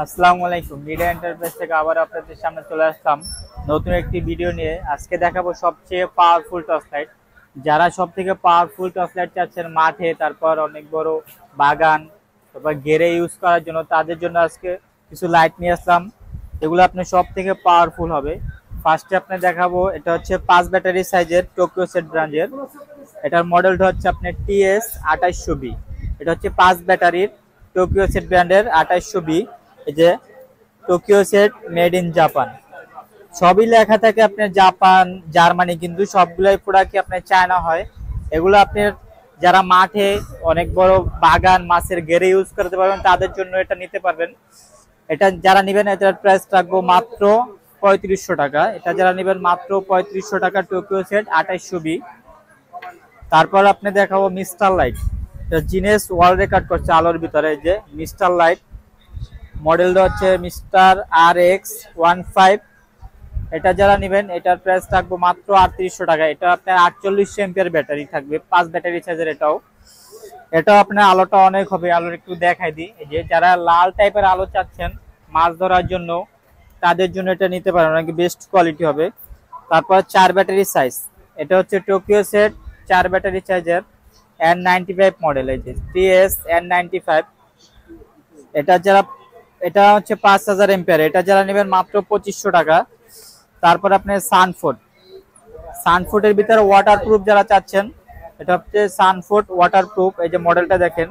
আসসালামু আলাইকুম। Media enterprise থেকে আবার আপনাদের সামনে চলে আসলাম নতুন একটি ভিডিও নিয়ে। আজকে দেখাবো সবচেয়ে পাওয়ারফুল টর্চ লাইট। যারা সবথেকে পাওয়ারফুল টর্চ লাইট চাচ্ছেন মাঠে, তারপর অনেক বড় বাগান, তারপর ঘেরে ইউজ করার জন্য, তাদের জন্য আজকে কিছু লাইট নিয়ে আসলাম। এগুলো আপনার সব থেকে পাওয়ারফুল হবে। ফার্স্টে আপনি দেখাবো, এটা হচ্ছে 5 ব্যাটারি সাইজের টোকিও সেট ব্র্যান্ডের। এটার মডেলটা হচ্ছে আপনার TS2800B। এটা হচ্ছে 5 ব্যাটারির টোকিও সেট ব্র্যান্ডের 2800B। এই যে Tokyo set made in Japan, সবই লেখা থাকে আপনার জাপান, জার্মানি, কিন্তু সবগুলাই প্রোডাক্টই আপনার চায়না হয়। এগুলো আপনার যারা মাঠে অনেক বড় বাগান, মাছের ঘেরে ইউজ করতে পারবেন, তাদের জন্য এটা নিতে পারবেন। এটা যারা নেবেন এটার প্রাইস রাখবো মাত্র 3500 টাকা। এটা যারা নেবেন মাত্র 3500 টাকা টোকিও সেট 2800B। তারপর আপনি দেখাবো মিস্টার লাইট। এটা জিনেস ওয়ার্ল্ড রেকর্ড করছে আলোর ভিতরে। যে মিস্টার লাইট মডেলটা হচ্ছে মিস্টার RX15। এটা যারা নেবেন এটার প্রাইস থাকবে মাত্র 3800 টাকা। এটা আপনার 48 এম্পিয়ার ব্যাটারি থাকবে, 5 ব্যাটারি সাইজের। এটাও আপনার আলোটা অনেক হবে। আলোর একটু দেখাই দিই। এই যে যারা লাল টাইপের আলো চাচ্ছেন মাছ ধরার জন্য, তাদের জন্য এটা নিতে পারেন, অনেক বেস্ট কোয়ালিটি হবে। তারপর 4 ব্যাটারি সাইজ। এটা হচ্ছে টোকিও সেট 4 ব্যাটারি সাইজের N95 মডেল। এই যে TS-N95। এটা হচ্ছে 5000 এম্পিয়ার। এটা যারা নেবেন মাত্র 2500 টাকা। তারপর আপনি সানফুটের ভিতরে ওয়াটারপ্রুফ যারা চাচ্ছেন, এটা হচ্ছে সানফুট ওয়াটারপ্রুফ। এই যে মডেলটা দেখেন,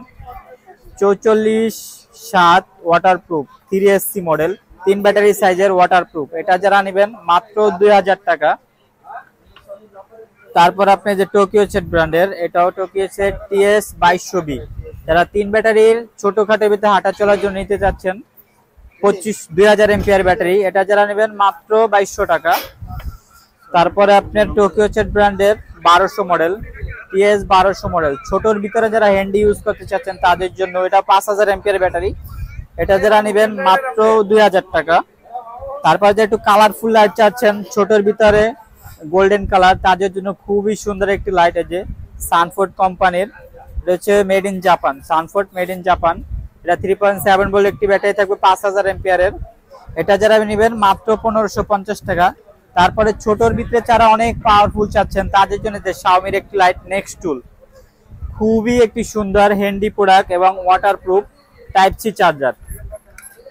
44/7 ওয়াটারপ্রুফ 3SC মডেল, 3 ব্যাটারি সাইজের ওয়াটারপ্রুফ। এটা যারা নেবেন মাত্র 2000 টাকা। তারপর আপনি যে টোকিও সেট ব্র্যান্ডের, এটাও টোকিও সেট TS2200B। যারা 3 ব্যাটারির ছোটখাটো ভিতরে হাঁটা চলার জন্য নিতে চাচ্ছেন, 2000 এম্পিয়ার ব্যাটারি। এটা যারা নেবেন মাত্র 2200 টাকা। তারপরে আপনার টোকিও সেট ব্র্যান্ডের 1200 মডেল, TS1200 মডেল, ছোটর ভিতরে যারা হ্যান্ডি ইউজ করতে চাচ্ছেন তাদের জন্য। এটা 5000 এম্পিয়ার ব্যাটারি। এটা যারা নেবেন মাত্র 2000 টাকা। তারপর যে একটু কালারফুল লাইট চাচ্ছেন ছোটর ভিতরে গোল্ডেন কালার, তাদের জন্য খুবই সুন্দর একটি লাইট। আছে সানফুট কোম্পানির, এটা হচ্ছে মেড ইন জাপান, সানফুট মেড ইন জাপান। এটা 3.7 ভোল্ট একটি ব্যাটারি থাকবে, 5000 এম্পিয়ারের। এটা যারা নেবেন মাত্র 1550 টাকা। তারপরে ছোটর ভিতরে যারা অনেক পাওয়ারফুল চাচ্ছেন তাদের জন্য শাওমির একটি লাইট নেক্সট টুল, খুবই একটি সুন্দর হ্যান্ডি প্রোডাক্ট এবং ওয়াটারপ্রুফ টাইপ সি চার্জার।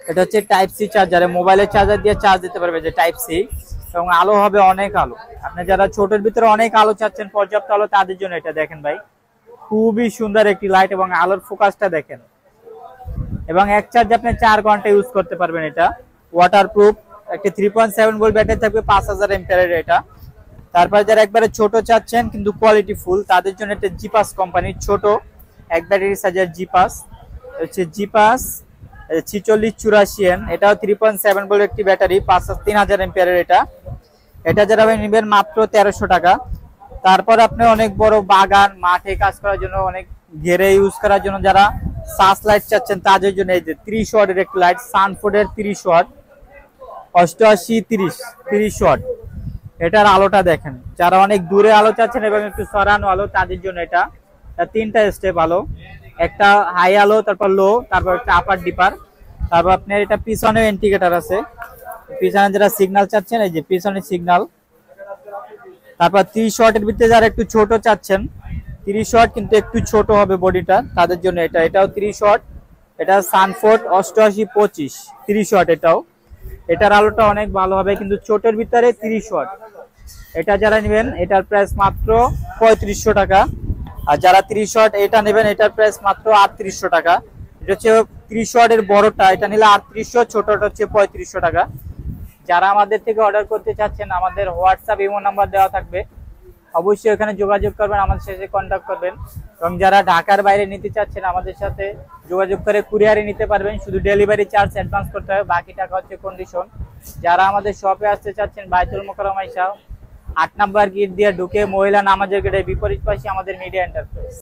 এটা হচ্ছে টাইপ সি চার্জারে মোবাইলের চার্জার দিয়ে চার্জ দিতে পারবে, যে টাইপ সি, এবং আলো হবে অনেক আলো। আপনি যারা ছোটের ভিতরে অনেক আলো চাচ্ছেন, পর্যাপ্ত আলো, তাদের জন্য এটা দেখেন ভাই, খুবই সুন্দর একটি লাইট এবং আলোর ফোকাসটা দেখেন। এবং এক চার্জে আপনি 4 ঘন্টা ইউজ করতে পারবেন। এটা ওয়াটারপ্রুফ, একটি 3.7 ভোল্ট ব্যাটারি থাকবে, 5000 এম্পিয়ারের এটা। তারপর যারা একবারে ছোট চাচ্ছেন কিন্তু কোয়ালিটি ফুল, তাদের জন্য এটা জিপাস কোম্পানির ছোট 1 ব্যাটারি সাইজের জিপাস। হচ্ছে জিপাস 4684N। এটাও 3.7 ভোল্ট একটি ব্যাটারি, 3000 এম্পিয়ারের এটা যারা নেবেন মাত্র 1300 টাকা। তারপর আপনি অনেক বড় বাগান, মাঠে কাজ করার জন্য, অনেক ঘেরে ইউজ করার জন্য যারা সার্চ লাইট চাচ্ছেন তাদের জন্য এই যে 30 ওয়াটের একটি লাইট, সানফুডের 30 ওয়াট, 88-30 ওয়াট। এটার আলোটা দেখেন। যারা অনেক দূরে আলো চাচ্ছেন এবং একটু সরানো আলো, তাদের জন্য এটা 3টা স্টেপ আলো, একটা হাই আলো, তারপর লো, তারপর একটা আপার ডিপার। তারপর আপনার এটা পিছনে ইন্ডিকেটর আছে, পিছনে যারা সিগন্যাল চাচ্ছেন এই যে পিছনে সিগন্যাল। তারপর 30 ওয়াটের ভিতরে যারা একটু ছোট চাচ্ছেন, 30 ওয়াট কিন্তু একটু ছোট হবে বডিটা, তাদের জন্য এটাও 30 ওয়াট। এটা সানফোর্ড 8825 30 ওয়াট। এটার আলোটা অনেক ভালো হবে, কিন্তু ছোটের ভিতরে 30 ওয়াট। এটা যারা নেবেন এটার প্রাইস মাত্র 3500 টাকা। আর যারা 30 ওয়াট এটা নেবেন এটার প্রাইস মাত্র 3800 টাকা। এটা হচ্ছে 30 ওয়াটের বড়টা, এটা নিলে 3800, ছোটটা হচ্ছে 3500 টাকা। যারা আমাদের থেকে অর্ডার করতে চাচ্ছেন, আমাদের হোয়াটসঅ্যাপ ইমো নাম্বার দেওয়া থাকবে, অবশ্যই ওখানে যোগাযোগ করবেন, আমাদের সাথে কন্ট্যাক্ট করবেন। এবং যারা ঢাকার বাইরে নিতে চাচ্ছেন আমাদের সাথে যোগাযোগ করে কুরিয়ারে নিতে পারবেন, শুধু ডেলিভারি চার্জ অ্যাডভান্স করতে হবে, বাকি টাকা হচ্ছে কন্ডিশন। যারা আমাদের শপে আসতে চাচ্ছেন, বাইতুল মোকাররমা 8 নম্বর গেট দিয়ে ঢুকে মহিলা নামাজের গেটের বিপরীত পাশে আমাদের মিডিয়া এন্টারপ্রাইজ।